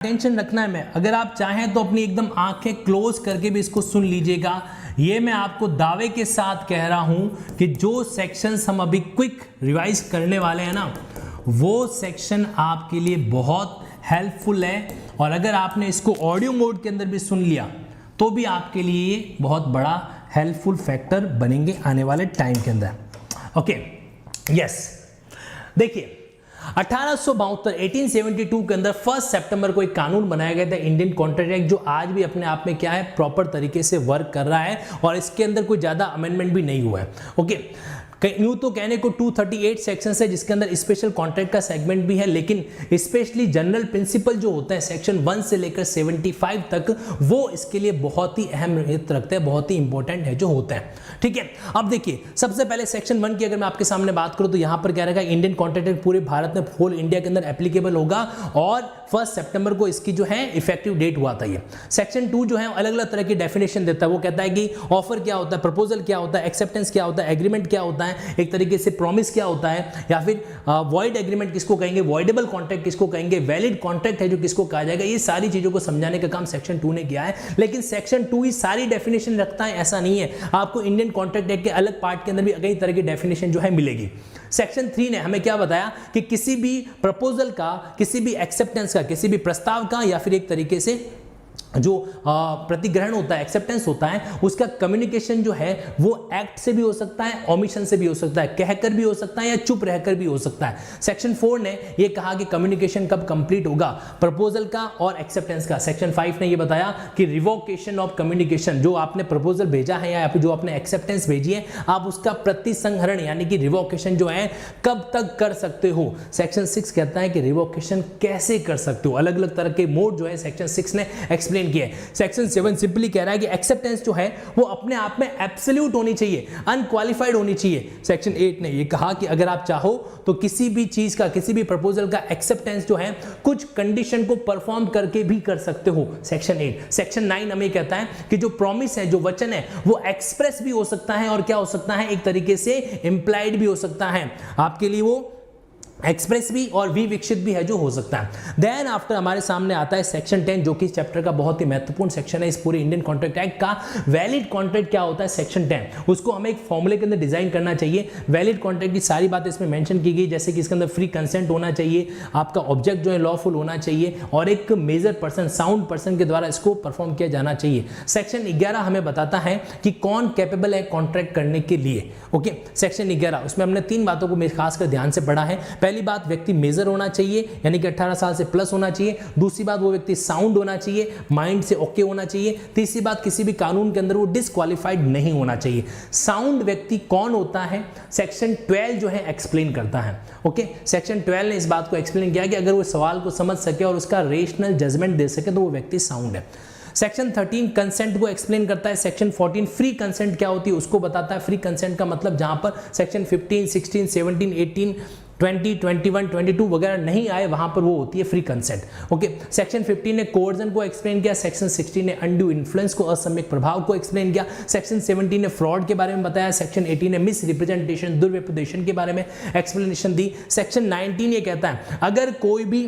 Tension रखना है। मैं अगर आप चाहें तो अपनी एकदम आंखें क्लोज करके भी इसको सुन लीजिएगा। ये मैं आपको दावे के साथ कह रहा हूं कि जो सेक्शंस हम अभी क्विक रिवाइज करने वाले हैं ना, वो सेक्शन आपके लिए बहुत हेल्पफुल है। और अगर आपने इसको ऑडियो मोड के अंदर भी सुन लिया तो भी आपके लिए बहुत बड़ा हेल्पफुल फैक्टर बनेंगे आने वाले टाइम के अंदर। ओके, यस, देखिए 1872 के अंदर 1 सितंबर को एक कानून बनाया गया था, इंडियन कॉन्ट्रैक्ट एक्ट, जो आज भी अपने आप में क्या है, प्रॉपर तरीके से वर्क कर रहा है और इसके अंदर कोई ज्यादा अमेंडमेंट भी नहीं हुआ है। ओके, यूं तो कहने को 238 सेक्शन है जिसके अंदर स्पेशल कॉन्ट्रैक्ट का सेगमेंट भी है, लेकिन स्पेशली जनरल प्रिंसिपल जो होता है सेक्शन 1 से लेकर 75 तक, वो इसके लिए बहुत ही अहमियत रखते हैं, बहुत ही इंपॉर्टेंट है जो होता है। ठीक है, अब देखिए सबसे पहले सेक्शन 1 की अगर मैं आपके सामने बात करूं तो यहां पर क्या रहेगा, इंडियन कॉन्ट्रैक्ट एक्ट पूरे भारत में, होल इंडिया के अंदर एप्लीकेबल होगा और 1 सितंबर को इसकी जो है इफेक्टिव डेट हुआ था। ये सेक्शन 2 जो है अलग अलग तरह की डेफिनेशन देता है। वो कहता है कि ऑफर क्या होता है, प्रपोजल क्या होता है, एक्सेप्टेंस क्या होता है, एग्रीमेंट क्या होता है, एक तरीके से प्रॉमिस क्या होता है, या फिर वॉइड एग्रीमेंट किसको कहेंगे, वॉइडेबल कॉन्ट्रैक्ट किसको कहेंगे, वैलिड कॉन्ट्रैक्ट है जो किसको कहा जाएगा। ये सारी चीजों को समझाने का काम सेक्शन 2 ने किया है। लेकिन सेक्शन 2 ही सारी डेफिनेशन रखता है ऐसा नहीं है, आपको इंडियन कॉन्ट्रैक्ट एक्ट के अलग पार्ट के अंदर भी कई तरह की डेफिनेशन जो है मिलेगी। सेक्शन 3 ने हमें क्या बताया कि किसी भी प्रपोजल का, किसी भी एक्सेप्टेंस का, किसी भी प्रस्ताव का, या फिर एक तरीके से जो प्रतिग्रहण होता है, एक्सेप्टेंस होता है, उसका कम्युनिकेशन जो है वो एक्ट से भी हो सकता है, ओमिशन से भी हो सकता है, कहकर भी हो सकता है या चुप रहकर भी हो सकता है। सेक्शन 4 ने ये कहा कि कम्युनिकेशन कब कंप्लीट होगा, प्रपोजल का और एक्सेप्टेंस का। सेक्शन 5 ने ये बताया कि रिवोकेशन ऑफ कम्युनिकेशन, जो आपने प्रपोजल भेजा है या फिर जो आपने एक्सेप्टेंस भेजी है, आप उसका प्रतिसंहरण यानी कि रिवोकेशन जो है कब तक कर सकते हो। सेक्शन 6 कहता है कि रिवोकेशन कैसे कर सकते हो, अलग अलग तरह के मोड जो है सेक्शन 6 ने एक्सप्लेन किया है। सेक्शन 7 सिंपली कह रहा है कि एक्सेप्टेंस जो है वो अपने आप में एब्सोल्यूट होनी चाहिए, अनक्वालिफाइड होनी चाहिए। सेक्शन 8 ने ये कहा कि अगर आप चाहो तो किसी भी चीज का, किसी भी प्रपोजल का एक्सेप्टेंस जो है कुछ कंडीशन को परफॉर्म करके भी कर सकते हो। सेक्शन 8। सेक्शन 9 हमें कहता है कि जो प्रॉमिस है, जो वचन है, वो एक्सप्रेस भी हो सकता है और क्या हो सकता है, एक तरीके से इंप्लाइड भी हो सकता है। आपके लिए वो एक्सप्रेस भी और विविक्षित भी है जो हो सकता है। देन आफ्टर हमारे सामने आता है सेक्शन 10, जो कि इस चैप्टर का बहुत ही महत्वपूर्ण सेक्शन है इस पूरे इंडियन कॉन्ट्रैक्ट एक्ट का। वैलिड कॉन्ट्रैक्ट क्या होता है, सेक्शन 10, उसको हमें एक फॉर्मूले के अंदर डिजाइन करना चाहिए। वैलिड कॉन्ट्रैक्ट की सारी बातें इसमें मेंशन की गई, जैसे कि इसके अंदर फ्री कंसेंट होना चाहिए, आपका ऑब्जेक्ट जो है लॉफुल होना चाहिए और एक मेजर पर्सन, साउंड पर्सन के द्वारा इसको परफॉर्म किया जाना चाहिए। सेक्शन 11 हमें बताता है कि कौन कैपेबल है कॉन्ट्रैक्ट करने के लिए। ओके, सेक्शन 11, उसमें हमने 3 बातों को खासकर ध्यान से पढ़ा है। पहली बात, व्यक्ति मेजर होना चाहिए यानी कि 18 साल से प्लस होना चाहिए। दूसरी बात, वो व्यक्ति साउंड होना चाहिए, माइंड से ओके होना चाहिए। तीसरी बात, किसी भी कानून के अंदर वो डिस्क्वालिफाइड नहीं होना चाहिए। साउंड व्यक्ति कौन होता है, सेक्शन 12 जो है एक्सप्लेन करता है। ओके, सेक्शन 12 ने इस बात को एक्सप्लेन किया कि अगर वो सवाल को समझ सके और उसका रेशनल जजमेंट दे सके तो वो व्यक्ति साउंड है। सेक्शन 13 कंसेंट को एक्सप्लेन करता है। सेक्शन 14 फ्री कंसेंट क्या होती है उसको बताता है। फ्री कंसेंट का मतलब जहां पर सेक्शन 15, 16, 17, 18, 20, 21, 22 वगैरह नहीं आए, वहां पर वो होती है फ्री कंसेंट। ओके, सेक्शन 15 ने कोर्जन को एक्सप्लेन किया। सेक्शन 16 ने अनड्यू इन्फ्लुएंस को, असम्यक प्रभाव को एक्सप्लेन किया। सेक्शन 17 ने फ्रॉड के बारे में बताया। सेक्शन 18 ने मिस रिप्रेजेंटेशन, दुर्व्यपदेशन के बारे में एक्सप्लेनेशन दी। सेक्शन 19 ये कहता है अगर कोई भी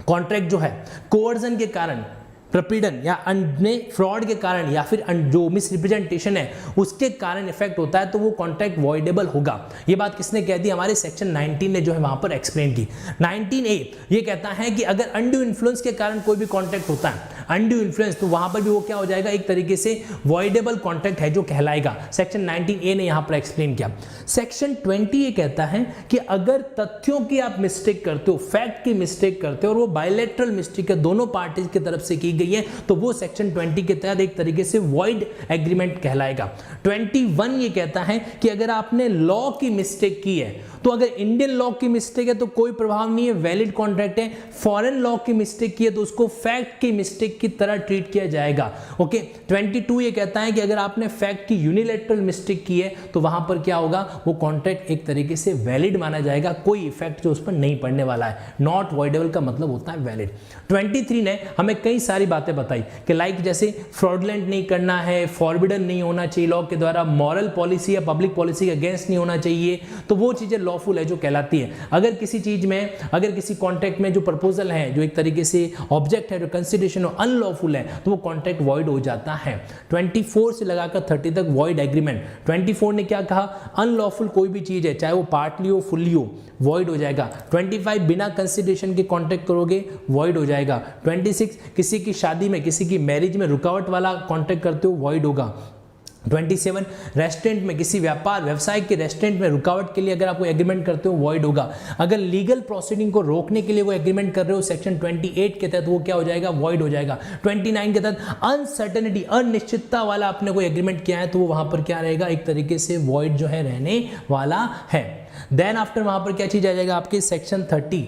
कॉन्ट्रैक्ट जो है कोर्जन के कारण, प्रपीड़न या अन्य फ्रॉड के कारण या फिर जो मिस रिप्रेजेंटेशन है उसके कारण इफेक्ट होता है तो वो कॉन्ट्रैक्ट वॉइडेबल होगा। ये बात किसने कह दी, हमारे सेक्शन 19 ने जो है वहां पर एक्सप्लेन की। 19A ये कहता है कि अगर अनड्यू इन्फ्लुएंस के कारण कोई भी कॉन्ट्रैक्ट होता है, अनड्यू इन्फ्लुएंस, तो वहां पर भी वो क्या हो जाएगा, एक तरीके से वॉइडेबल कॉन्ट्रैक्ट है जो कहलाएगा। सेक्शन 19A ने यहां पर एक्सप्लेन किया। सेक्शन 20 ये कहता है कि अगर तथ्यों की आप मिस्टेक करते हो, फैक्ट की मिस्टेक करते हो और वो बायलैटरल मिस्टेक है, दोनों पार्टीज की तरफ से की गई है, तो वो सेक्शन 20 के तहत एक तरीके से वॉइड एग्रीमेंट कहलाएगा। 21 ये कहता है कि अगर आपने लॉ की मिस्टेक की है, तो अगर इंडियन लॉ की मिस्टेक है तो कोई प्रभाव नहीं है, वैलिड कॉन्ट्रैक्ट है। फॉरेन लॉ की मिस्टेक की है तो उसको फैक्ट की मिस्टेक मिस्टेक की तरह ट्रीट किया जाएगा। ओके 22 ये कहता है कि अगर आपने फैक्ट की यूनिलैटरल मिस्टेक की है तो वहां पर क्या होगा, वो कॉन्ट्रैक्ट एक तरीके से वैलिड माना जाएगा, कोई इफेक्ट जो उस पर नहीं पड़ने वाला है। नॉट वॉइडेबल का मतलब होता है वैलिड। 23 ने हमें कई सारी बातें बताई कि लाइक जैसे फ्रॉडलेंट नहीं करना है, फॉरबिडन नहीं होना चाहिए लॉ के द्वारा, मॉरल पॉलिसी या पब्लिक पॉलिसी के अगेंस्ट नहीं होना चाहिए, तो वो चीजें लॉफुल है जो कहलाती है। अगर किसी चीज में, अगर किसी कॉन्ट्रैक्ट में जो प्रपोजल है, जो एक तरीके से ऑब्जेक्ट है, जो कंसिडरेशन अनलॉफुल है, तो वो कॉन्ट्रैक्ट वॉइड हो जाता है। 24 से लगाकर 30 तक वॉइड एग्रीमेंट। 24 ने क्या कहा, अनलॉफुल कोई भी चीज है, चाहे वो पार्टली हो फुल्ली हो, वॉइड हो जाएगा। 25 बिना कंसिडरेशन के कॉन्ट्रैक्ट करोगे, वॉइड हो जाएगा। 26 किसी की शादी में, किसी की मैरिज में रुकावट वाला कॉन्ट्रैक्ट करते हो, वॉइड होगा। 27 रेस्टोरेंट में, किसी व्यापार व्यवसाय के रेस्टोरेंट में रुकावट के लिए अगर आप कोई एग्रीमेंट करते हो, वॉइड होगा। अगर लीगल प्रोसीडिंग को रोकने के लिए वो एग्रीमेंट कर रहे हो सेक्शन 28 के तहत, वो क्या हो जाएगा, वॉइड हो जाएगा। 29 के तहत अनसर्टेनिटी, अनिश्चितता वाला आपने कोई एग्रीमेंट किया है तो वो वहां पर क्या रहेगा, एक तरीके से वॉइड जो है रहने वाला है। देन आफ्टर वहां पर क्या चीज आ जाएगा आपके सेक्शन 30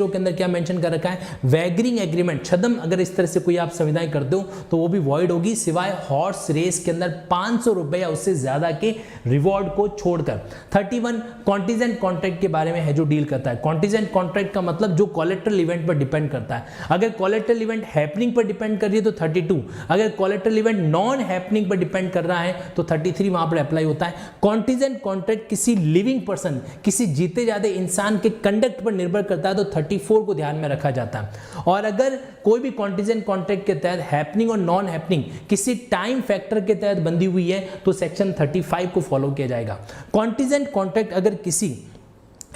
के अंदर क्या मेंशन कर रखा है, वैगरिंग एग्रीमेंट, छदम अगर इस तरह से कोई आप संविधाएं करते हो तो वो भी वॉइड होगी, सिवाय हॉर्स रेस के अंदर 500 रुपए या उससे ज्यादा के रिवॉर्ड को छोड़कर। 31 कॉन्टिजेंट कॉन्ट्रैक्ट के बारे में है जो डील करता है। कॉन्टिजेंट कॉन्ट्रैक्ट का मतलब जो कोलेटरल इवेंट पर डिपेंड करता है। अगर कोलेटरल इवेंट हैपनिंग पर डिपेंड कर रही है तो 32, अगर कोलेटरल इवेंट नॉन हैपनिंग पर डिपेंड कर रहा है तो 33 वहां पर अप्लाई होता है। कॉन्टिजेंट कॉन्ट्रैक्ट किसी लिविंग पर्सन, किसी जीते जाते इंसान के कंडक्ट पर निर्भर करता है तो 34 को ध्यान में रखा जाता है। और अगर कोई भी कॉन्टिजेंट कॉन्ट्रैक्ट के तहत हैपनिंग और नॉन हैपनिंग किसी टाइम फैक्टर के तहत बंधी हुई है तो सेक्शन 35 को फॉलो किया जाएगा। कॉन्टिजेंट कॉन्ट्रैक्ट अगर किसी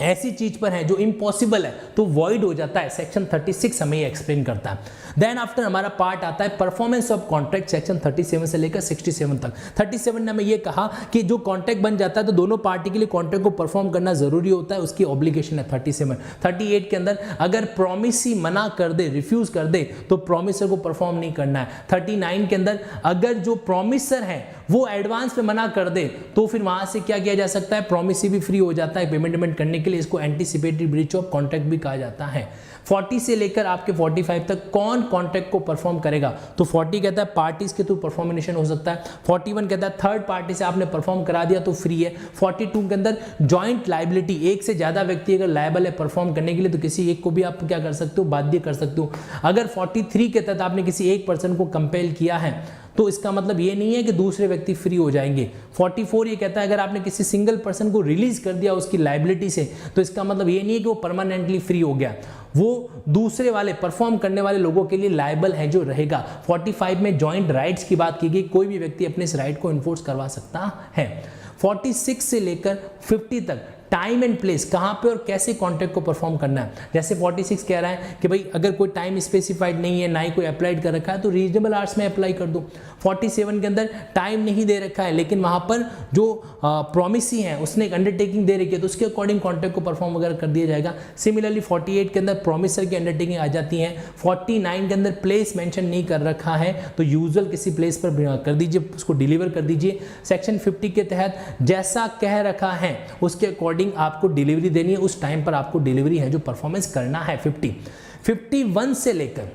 ऐसी चीज पर है जो इम्पॉसिबल है तो वॉइड हो जाता है, सेक्शन 36 हमें ये एक्सप्लेन करता है। देन आफ्टर हमारा पार्ट आता है परफॉर्मेंस ऑफ कॉन्ट्रैक्ट, सेक्शन 37 से लेकर 67 तक। 37 ने हमें ये कहा कि जो कॉन्ट्रैक्ट बन जाता है तो दोनों पार्टी के लिए कॉन्ट्रैक्ट को परफॉर्म करना जरूरी होता है, उसकी ऑब्लिगेशन है 37। 38 के अंदर अगर प्रॉमिसी मना कर दे, रिफ्यूज कर दे तो प्रॉमिसर को परफॉर्म नहीं करना है। 39 के अंदर अगर जो प्रॉमिसर है वो एडवांस में मना कर दे तो फिर वहां से क्या किया जा सकता है, प्रॉमिसी भी फ्री हो जाता है पेमेंट करने के लिए, इसको एंटीसिपेटरी ब्रीच ऑफ कॉन्ट्रैक्ट भी कहा जाता है। 40 से लेकर आपके 45 तक कौन कॉन्ट्रैक्ट को परफॉर्म करेगा, तो 40 कहता है पार्टीज के थ्रू परफॉर्मेशन हो सकता है। 41 कहता है थर्ड पार्टी से आपने परफॉर्म करा दिया तो फ्री है। 42 के अंदर जॉइंट लायबिलिटी, एक से ज्यादा व्यक्ति अगर लायबल है परफॉर्म करने के लिए तो किसी एक को भी आप क्या कर सकते हो, बाध्य कर सकते हो। अगर 43 के तहत आपने किसी एक पर्सन को कंपेल किया है तो इसका मतलब ये नहीं है कि दूसरे व्यक्ति फ्री हो जाएंगे। 44 ये कहता है अगर आपने किसी सिंगल पर्सन को रिलीज कर दिया उसकी लायबिलिटी से तो इसका मतलब ये नहीं है कि वो परमानेंटली फ्री हो गया, वो दूसरे वाले परफॉर्म करने वाले लोगों के लिए लायबल है जो रहेगा। 45 में जॉइंट राइट्स की बात की गई, कोई भी व्यक्ति अपने इस राइट को इन्फोर्स करवा सकता है। 46 से लेकर 50 तक टाइम एंड प्लेस, कहां पे और कैसे कॉन्ट्रैक्ट को परफॉर्म करना है। जैसे 46 कह रहा है कि भाई अगर कोई टाइम स्पेसिफाइड नहीं है, ना ही कोई अप्लाइड कर रखा है तो रीजनेबल आवर्स में अप्लाई कर दो। 47 के अंदर टाइम नहीं दे रखा है लेकिन वहां पर जो प्रॉमिसी है उसने एक अंडरटेकिंग दे रखी है तो उसके अकॉर्डिंग कॉन्ट्रैक्ट को परफॉर्म वगैरह कर दिया जाएगा। सिमिलरली 48 के अंदर प्रॉमिसर की अंडरटेकिंग आ जाती है। 49 के अंदर प्लेस मेंशन नहीं कर रखा है तो यूजुअल किसी प्लेस पर कर दीजिए, उसको डिलीवर कर दीजिए। सेक्शन 50 के तहत जैसा कह रखा है उसके अकॉर्डिंग आपको डिलीवरी देनी है, उस टाइम पर आपको डिलीवरी है जो परफॉर्मेंस करना है। 51 से लेकर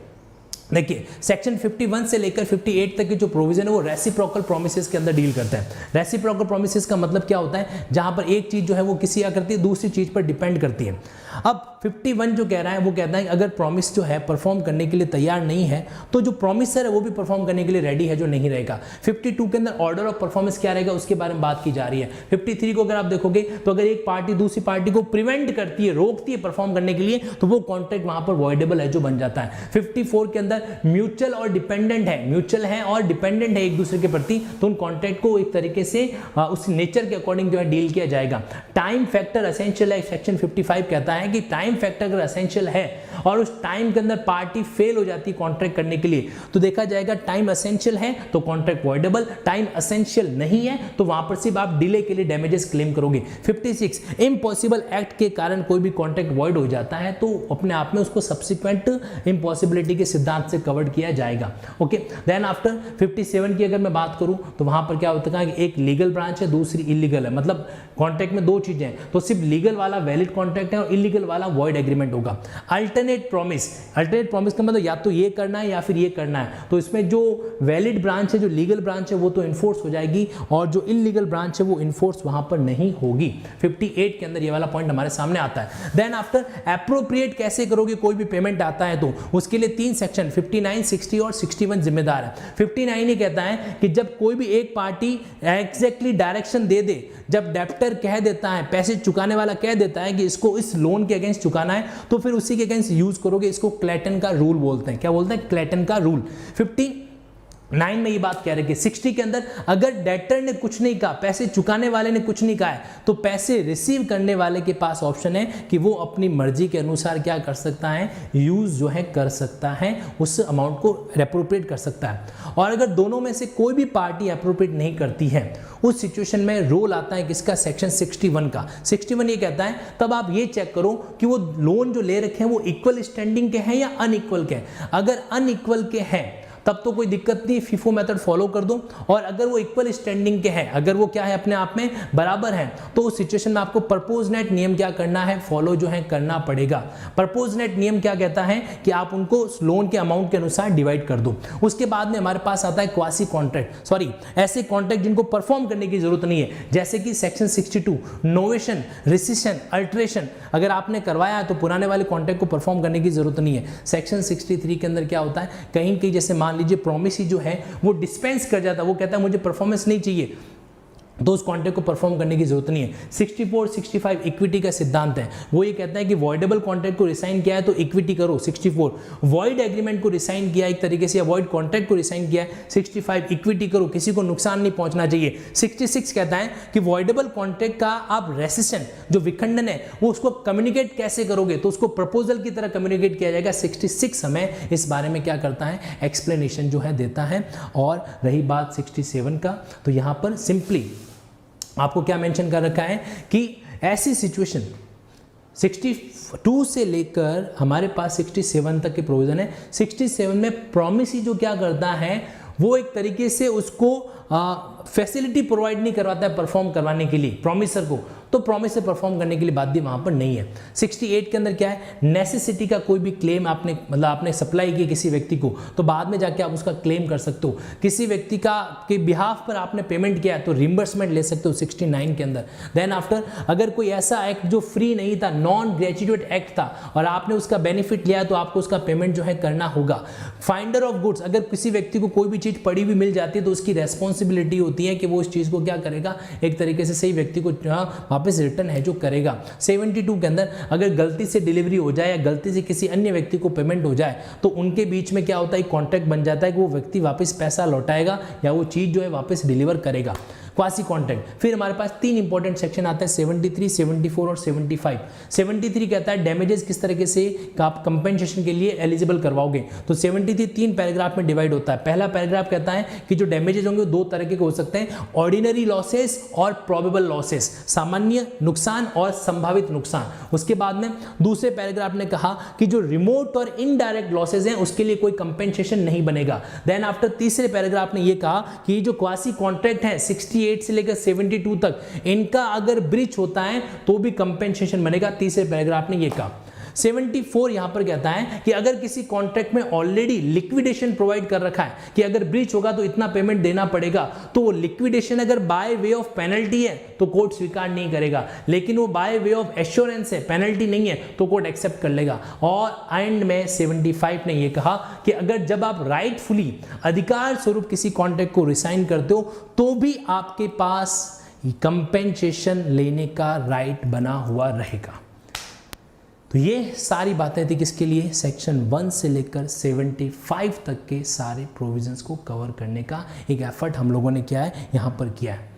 देखिए सेक्शन 51 से लेकर 58 तक की जो प्रोविजन है वो रेसिप्रोकल प्रोमिसेस के अंदर डील करता है। रेसिप्रोकल प्रोमिसेस का मतलब क्या होता है, जहां पर एक चीज जो है वो किसी क्या करती है, दूसरी चीज पर डिपेंड करती है। अब 51 जो कह रहा है वो कहता है कि अगर प्रॉमिस जो है परफॉर्म करने के लिए तैयार नहीं है तो जो प्रॉमिसर है वो भी परफॉर्म करने के लिए रेडी है जो नहीं रहेगा। 52 के अंदर ऑर्डर ऑफ परफॉर्मेंस क्या रहेगा उसके बारे में बात की जा रही है। 53 को अगर आप देखोगे तो अगर एक पार्टी दूसरी पार्टी को प्रिवेंट करती है, रोकती है परफॉर्म करने के लिए तो वो कॉन्ट्रैक्ट वहां पर वॉइडेबल है जो बन जाता है। 54 के अंदर म्यूचुअल और डिपेंडेंट है, म्यूचुअल है और डिपेंडेंट है एक दूसरे के प्रति, तो उन कॉन्ट्रैक्ट को एक तरीके से उस नेचर के अकॉर्डिंग जो है डील किया जाएगा। टाइम फैक्टर एसेंशियल है, सेक्शन 55 कहता है कि टाइम फैक्टर अगर एसेंशियल है और उस टाइम के अंदर पार्टी फेल हो जाती है कॉन्ट्रैक्ट करने के लिए तो देखा जाएगा टाइम एसेंशियल है तो कॉन्ट्रैक्ट वॉइडेबल, टाइम एसेंशियल नहीं है तो वहां पर सिर्फ आप डिले के लिए डैमेजेस क्लेम करोगे। 56 इम्पॉसिबल एक्ट के कारण कोई भी कॉन्ट्रैक्ट वॉइड हो जाता है तो अपने आप में उसको सब्सिक्वेंट इम्पॉसिबिलिटी के सिद्धांत से कवर्ड किया जाएगा। ओके, देन आफ्टर 57 की अगर मैं बात करूं तो वहां पर क्या होता है कि एक लीगल ब्रांच है, दूसरी इलीगल है, मतलब कॉन्ट्रैक्ट में दो चीजें हैं, तो सिर्फ लीगल वाला वैलिड कॉन्ट्रैक्ट है और इलीगल लीगल वाला वॉइड एग्रीमेंट होगा। अल्टरनेट प्रॉमिस का मतलब या तो ये करना है या फिर ये करना है, तो इसमें जो वैलिड ब्रांच है, जो लीगल ब्रांच है वो तो इन्फोर्स हो जाएगी और जो इलीगल ब्रांच है वो इन्फोर्स वहां पर नहीं होगी। 58 के अंदर ये वाला पॉइंट हमारे सामने आता है। देन आफ्टर एप्रोप्रिएट कैसे करोगे, कोई भी पेमेंट आता है तो उसके लिए 3 सेक्शन 59, 60 और 61 जिम्मेदार है। 59 ही कहता है कि जब कोई भी एक पार्टी एग्जैक्टली डायरेक्शन दे दे, जब डेप्टर कह देता है, पैसे चुकाने वाला कह देता है कि इसको इस लोन के अगेंस्ट चुकाना है, तो फिर उसी के अगेंस्ट यूज करोगे। इसको क्लेटन का रूल बोलते हैं। क्या बोलते हैं? क्लेटन का रूल। 59 में ये बात कह रहे कि 60 के अंदर अगर डेटर ने कुछ नहीं कहा, पैसे चुकाने वाले ने कुछ नहीं कहा है, तो पैसे रिसीव करने वाले के पास ऑप्शन है कि वो अपनी मर्जी के अनुसार क्या कर सकता है, यूज जो है कर सकता है, उस अमाउंट को एप्रोप्रिएट कर सकता है। और अगर दोनों में से कोई भी पार्टी एप्रोप्रिएट नहीं करती है, उस सिचुएशन में रोल आता है किसका? सेक्शन 61 का। 61 ये कहता है तब आप ये चेक करो कि वो लोन जो ले रखे हैं वो इक्वल स्टैंडिंग के हैं या अनइक्वल के हैं। अगर अनइक्वल के हैं तब तो कोई दिक्कत नहीं, फीफो मेथड फॉलो कर दो। और अगर वो इक्वल स्टैंडिंग के हैं, अगर वो क्या है अपने आप में बराबर हैं, तो उस सिचुएशन में आपको प्रपोज नेट नियम क्या करना है, फॉलो जो है करना पड़ेगा। प्रपोज नेट नियम क्या कहता है कि आप उनको लोन के अमाउंट के अनुसार डिवाइड कर दो। उसके बाद में हमारे पास आता है क्वासी कॉन्ट्रैक्ट, सॉरी ऐसे कॉन्ट्रैक्ट जिनको परफॉर्म करने की जरूरत नहीं है, जैसे कि सेक्शन 62 नोवेशन, रिसिशन, अल्टरेशन। अगर आपने करवाया है तो पुराने वाले कॉन्ट्रैक्ट को परफॉर्म करने की जरूरत नहीं है। सेक्शन 63 के अंदर क्या होता है, कहीं कहीं जैसे मान लीजिए प्रॉमिस जो है वो डिस्पेंस कर जाता है, वो कहता है मुझे परफॉर्मेंस नहीं चाहिए, तो उस कॉन्ट्रैक्ट को परफॉर्म करने की जरूरत नहीं है। 64, 65 इक्विटी का सिद्धांत है, वो ये कहता है कि वॉइडेबल कॉन्ट्रैक्ट को रिसाइन किया है तो इक्विटी करो 64, वॉइड एग्रीमेंट को रिसाइन किया एक तरीके से, या वॉइड कॉन्ट्रैक्ट को रिसाइन किया है 65 इक्विटी करो, किसी को नुकसान नहीं पहुंचना चाहिए। 66 कहता है कि वॉइडेबल कॉन्ट्रैक्ट का आप रेसिशन जो विखंडन है वो उसको कम्युनिकेट कैसे करोगे, तो उसको प्रपोजल की तरह कम्युनिकेट किया जाएगा। 66 हमें इस बारे में क्या करता है, एक्सप्लेनेशन जो है देता है। और रही बात 67 का, तो यहां पर सिंपली आपको क्या मेंशन कर रखा है कि ऐसी सिचुएशन 62 से लेकर हमारे पास 67 तक के प्रोविजन है। 67 में प्रॉमिसी जो क्या करता है, वो एक तरीके से उसको फैसिलिटी प्रोवाइड नहीं करवाता है परफॉर्म करवाने के लिए प्रॉमिसर को, तो प्रॉमिस से परफॉर्म करने के लिए बात भी वहां पर नहीं है। 68 के अंदर क्या है, नेसेसिटी का कोई भी क्लेम आपने मतलब आपने सप्लाई किया किसी व्यक्ति को, तो बाद में जाके आप उसका क्लेम कर सकते हो। किसी व्यक्ति का के बिहाफ पर आपने पेमेंट किया है तो रिम्बर्समेंट ले सकते हो 69 के अंदर। देन आफ्टर अगर कोई ऐसा एक्ट जो फ्री नहीं था, नॉन ग्रेचुएट एक्ट था, और आपने उसका बेनिफिट लिया तो आपको उसका पेमेंट जो है करना होगा। फाइंडर ऑफ गुड्स, अगर किसी व्यक्ति को कोई भी चीज पड़ी हुई मिल जाती है तो उसकी रेस्पॉन्सिबिलिटी होती है कि वो इस चीज को क्या करेगा, एक तरीके से सही व्यक्ति को वापस रिटर्न है जो करेगा। 72 के अंदर अगर गलती से डिलीवरी हो जाए या गलती से किसी अन्य व्यक्ति को पेमेंट हो जाए तो उनके बीच में क्या होता है, कॉन्ट्रैक्ट बन जाता है कि वो व्यक्ति वापस पैसा लौटाएगा या वो चीज जो है वापस डिलीवर करेगा। क्वासी कॉन्ट्रैक्ट, फिर हमारे पास 3 इंपॉर्टेंट सेक्शन आते हैं 73, 74 और 75। 73 कहता है डैमेजेस किस तरीके से आप कंपेंसेशन के लिए एलिजिबल करवाओगे, तो 73 3 पैराग्राफ में डिवाइड होता है। पहला पैराग्राफ कहता है कि जो डैमेजेस होंगे वो 2 तरह के हो सकते हैं, ऑर्डिनरी लॉसेस और प्रोबेबल लॉसेस, सामान्य नुकसान और संभावित नुकसान। उसके बाद में दूसरे पैराग्राफ ने कहा कि जो रिमोट और इनडायरेक्ट लॉसेस हैं उसके लिए कोई कंपेंसेशन नहीं बनेगा। देन आफ्टर तीसरे पैराग्राफ ने यह कहा कि जो क्वासी कॉन्ट्रैक्ट है 68 से लेकर 72 तक, इनका अगर ब्रीच होता है तो भी कंपेंसेशन बनेगा। तीसरे पैराग्राफ ने यह कहा। 74 यहां पर कहता है कि अगर किसी कॉन्ट्रैक्ट में ऑलरेडी लिक्विडेशन प्रोवाइड कर रखा है कि अगर ब्रीच होगा तो इतना पेमेंट देना पड़ेगा, तो वो लिक्विडेशन अगर बाय वे ऑफ पेनल्टी है तो कोर्ट स्वीकार नहीं करेगा, लेकिन वो बाय वे ऑफ एश्योरेंस है, पेनल्टी नहीं है, तो कोर्ट एक्सेप्ट कर लेगा। और एंड में 75 ने यह कहा कि अगर जब आप राइटफुली अधिकार स्वरूप किसी कॉन्ट्रैक्ट को रिसाइन करते हो तो भी आपके पास कंपेंसेशन लेने का राइट बना हुआ रहेगा। तो ये सारी बातें थी किसके लिए, सेक्शन 1 से लेकर 75 तक के सारे प्रोविजंस को कवर करने का एक एफर्ट हम लोगों ने क्या है यहाँ पर किया है।